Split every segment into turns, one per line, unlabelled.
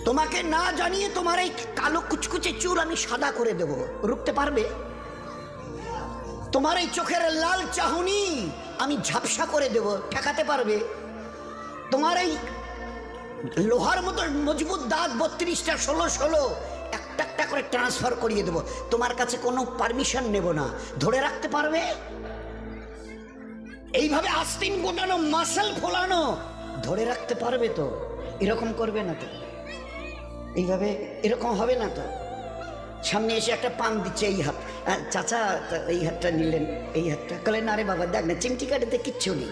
তোমাকে না জানিয়ে তোমার এই কালো কুচকুচে চুল আমি সাদা করে দেব, রুখতে পারবে? তোমার এই চোখের লাল চাহনি আমি ঝাপসা করে দেব, ঠেকাতে পারবে? তোমার এই লোহার মতো মজবুত দাঁত 32টা 16 একটা একটা করে ট্রান্সফার করিয়ে দেব, তোমার কাছে কোনো পারমিশন নেব না, ধরে রাখতে পারবে? এইভাবে আস্তিন গোটানো মাসল ফোলানো ধরে রাখতে পারবে তো? এরকম করবে না তো? এইভাবে এরকম হবে না তো? সামনে এসে একটা পান দিচ্ছে, এই হাত, চাচা এই হাতটা নিলেন, এই হাতটা কলে না রে বাবা দেখ না চিমটি কাটিতে কিচ্ছু নেই।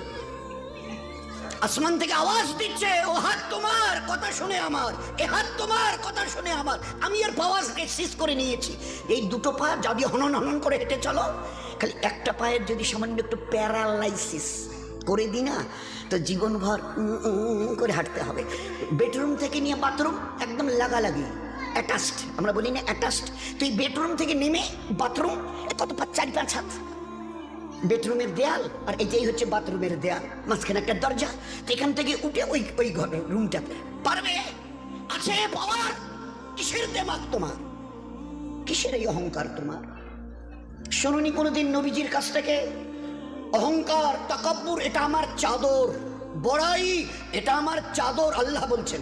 আসমান থেকে আওয়াজ দিচ্ছে, ও হাত তোমার কথা শুনে আমার, এ হাত তোমার কথা শুনে আমার, আমি এর পাওয়াজকে শেষ করে নিয়েছি। এই দুটো পা যদি হনন হনন করে হেঁটে চলো, খালি একটা পায়ের যদি সামান্য একটু প্যারালাইসিস করে দিই না, তো জীবনভর করে হাঁটতে হবে। বেডরুম থেকে নিয়ে বাথরুম একদম লাগালাগি, অ্যাটাচড, আমরা বলি না অ্যাটাচড। তুই বেডরুম থেকে নেমে বাথরুম কত 4-5 হাত, বেডরুমের দেয়াল আর এটাই হচ্ছে বাথরুমের দেয়াল, মাঝখানে একটা দরজা, তো এখান থেকে উঠে ওই ঘরের রুমটাতে পারবে? আছে পাওয়ার? কিসের দেমাগ তোমার? কিসের এই অহংকার তোমার? শুনুনি কোনোদিন নবীজির কাছ থেকে অহংকার, তাকাব্বুর এটা আমার চাদর, বড়াই এটা আমার চাদর, আল্লাহ বলছেন।